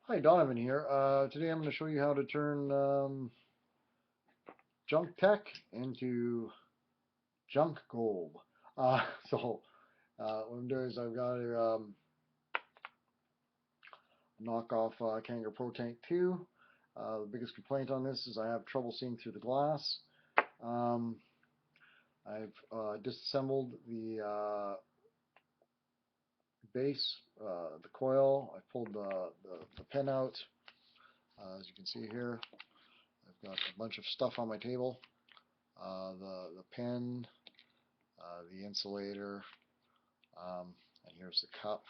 Hi, Donovan here. Today I'm going to show you how to turn Junkteck into Junkgold. What I'm doing is I've got a knockoff Kanger protank 2. The biggest complaint on this is I have trouble seeing through the glass. Um, I've disassembled the base, the coil. I pulled the pin out. As you can see here, I've got a bunch of stuff on my table. The pin, the insulator, and here's the cup.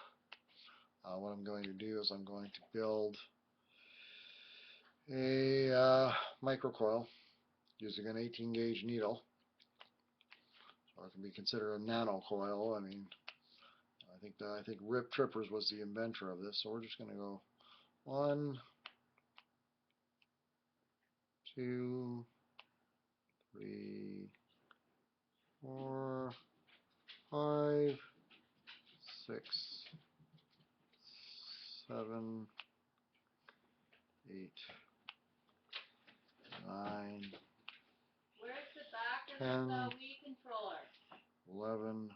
What I'm going to do is I'm going to build a microcoil using an 18 gauge needle. So it can be considered a nano coil. I mean, I think Rip Trippers was the inventor of this. So we're just going to go 1, 2, 3, 4, 5, 6, 7, 8, 9, Where's the back of 10, the Wii controller? 11,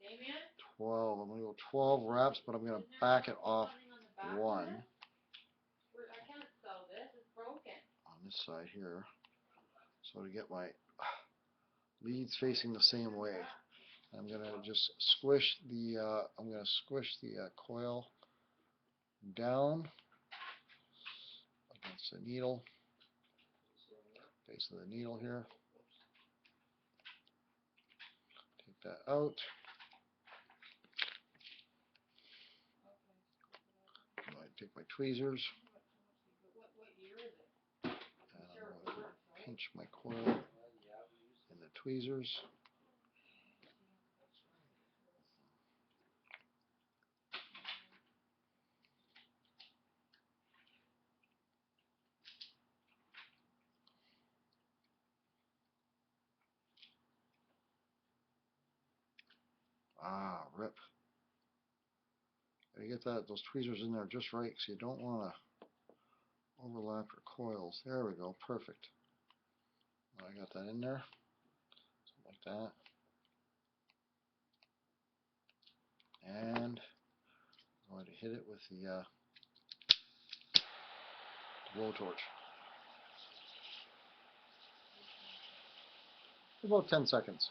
Damien? 12. I'm going to go 12 reps, but I'm going to back it off 1 I can't sew this. It's broken. on this side here. So to get my leads facing the same way, I'm going to just squish the coil down against the needle, base of the needle here. Take that out. I take my tweezers. What year is it? And I'm going to pinch my coil in the tweezers. Rip. Gotta get those tweezers in there just right, because you don't want to overlap your coils. There we go, perfect. I got that in there, something like that. And I'm going to hit it with the blowtorch. About 10 seconds.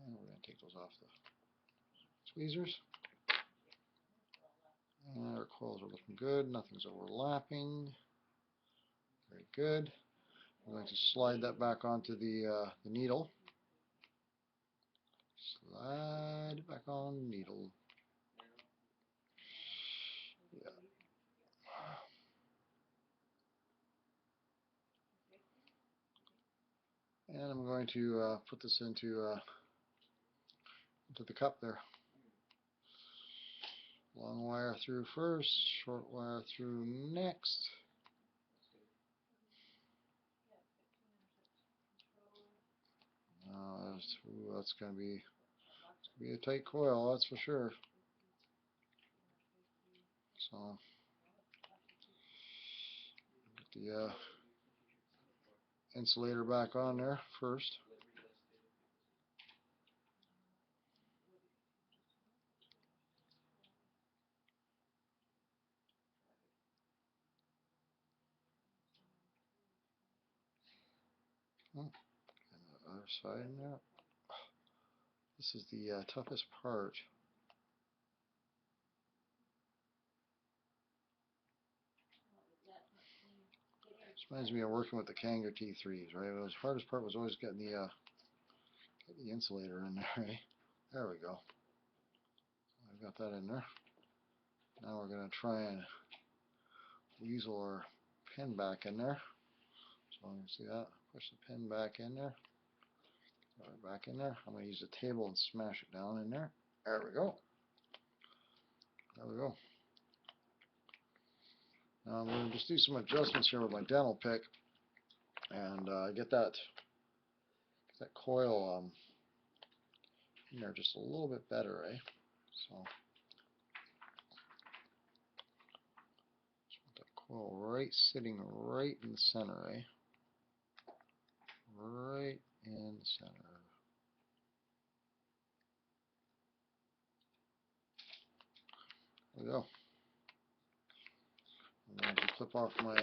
And we're going to take those off the tweezers. And our coils are looking good. Nothing's overlapping. Very good. I'm going to slide that back onto the needle. Slide it back on the needle. Yeah. And I'm going to put this into the cup there. Long wire through first, short wire through next. That's going to be a tight coil, that's for sure. So get the insulator back on there first. And the other side now. This is the toughest part. This reminds me of working with the Kanger T3s, right? The hardest part was always getting the insulator in there, right? There we go. I've got that in there. Now we're going to try and weasel our pin back in there. So you see that? Push the pin back in there. Back in there. I'm going to use the table and smash it down in there. There we go. There we go. Now I'm going to just do some adjustments here with my dental pick and get that that coil in there just a little bit better, eh? So just want that coil sitting right in the center, eh? Right in the center. There we go. I'm going to clip off my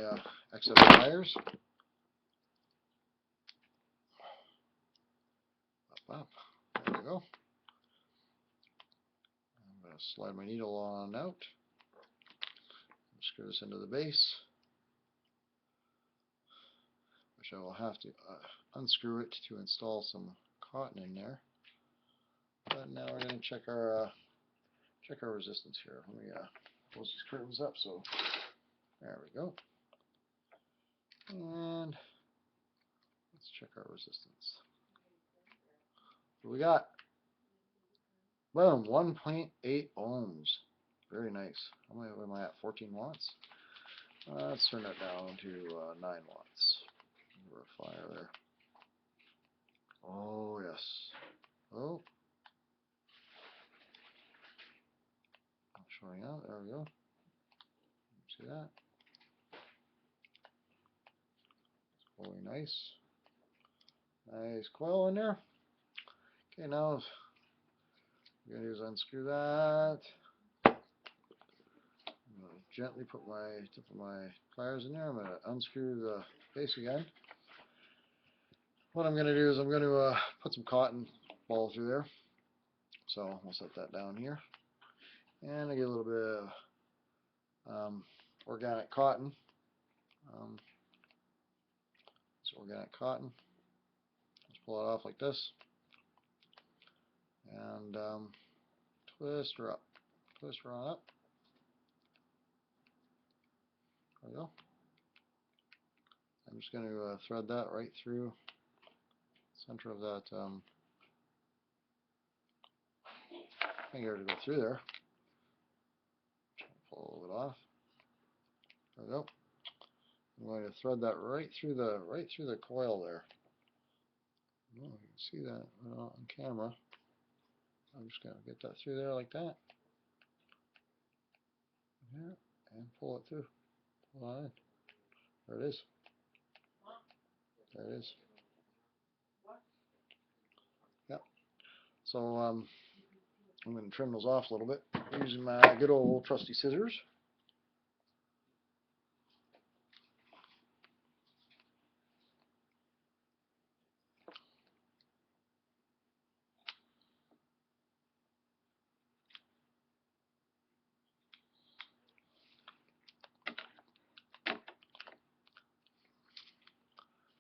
excess wires. Up. There we go. I'm going to slide my needle on out. Screw this into the base, which I will have to unscrew it to install some cotton in there. But now we're going to check our resistance here. Let me close these curtains up. So there we go. And let's check our resistance. What we got? Boom, 1.8 ohms. Very nice. How many am I at? 14 watts? Let's turn that down to 9 watts. We're a fire there. Oh, yes. Oh. Showing out. There we go. See that? It's really nice. Nice coil in there. Okay, now what I'm going to do is unscrew that. I'm going to gently put my tip of my pliers in there. I'm going to unscrew the base again. What I'm going to do is I'm going to put some cotton ball through there. So we'll set that down here. And I get a little bit of organic cotton. It's organic cotton. Just pull it off like this. And twist her up. Twist her on up. There we go. I'm just going to thread that right through the center of that finger to go through there. Pull a little bit off. There we go. I'm going to thread that right through the coil there. Oh, you can see that on camera. I'm just going to get that through there like that. Yeah, and pull it through. Pull it in. There it is. There it is. Yep. So I'm going to trim those off a little bit using my good old trusty scissors.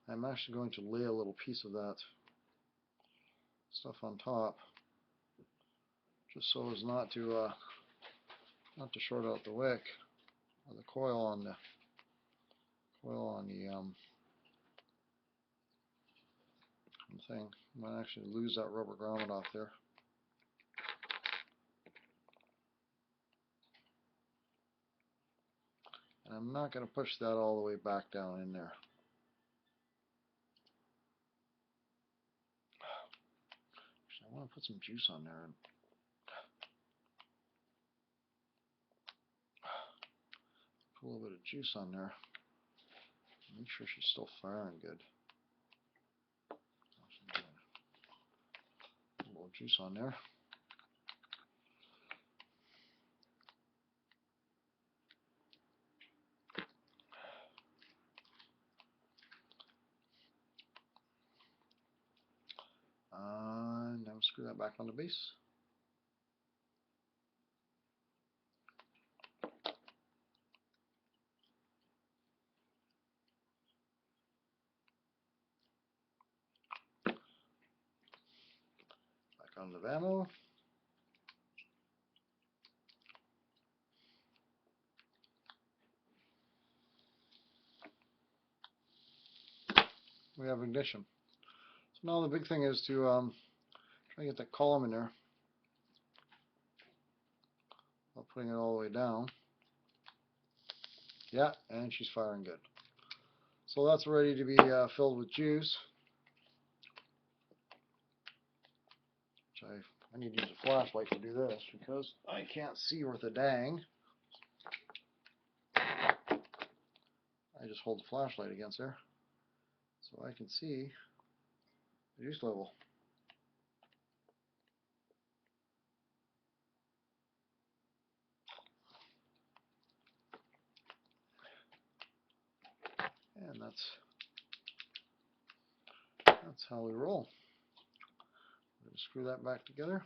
I'm actually going to lay a little piece of that stuff on top, just so as not to short out the wick or the coil on the thing. I'm going to actually lose that rubber grommet off there. And I'm not going to push that all the way back down in there. Actually, I want to put some juice on there and put a little bit of juice on there. Make sure she's still firing good. A little juice on there. And now screw that back on the base. Back on the ammo. We have ignition. So now the big thing is to try to get that column in there without putting it all the way down. Yeah, and she's firing good. So that's ready to be filled with juice. which I need to use a flashlight to do this because I can't see worth a dang. I just hold the flashlight against there so I can see the juice level. And that's how we roll. Screw that back together.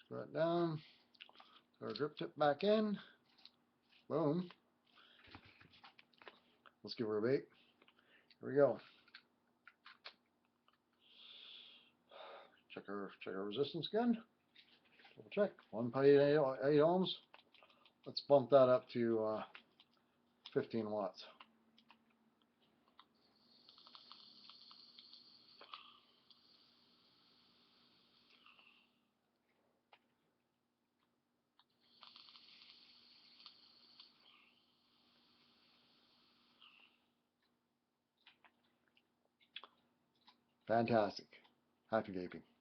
Screw that down. Put our grip tip back in. Boom. Let's give her a bait. Here we go. Check our resistance again. Double check. 1.88 ohms. Let's bump that up to 15 watts. Fantastic. Happy vaping.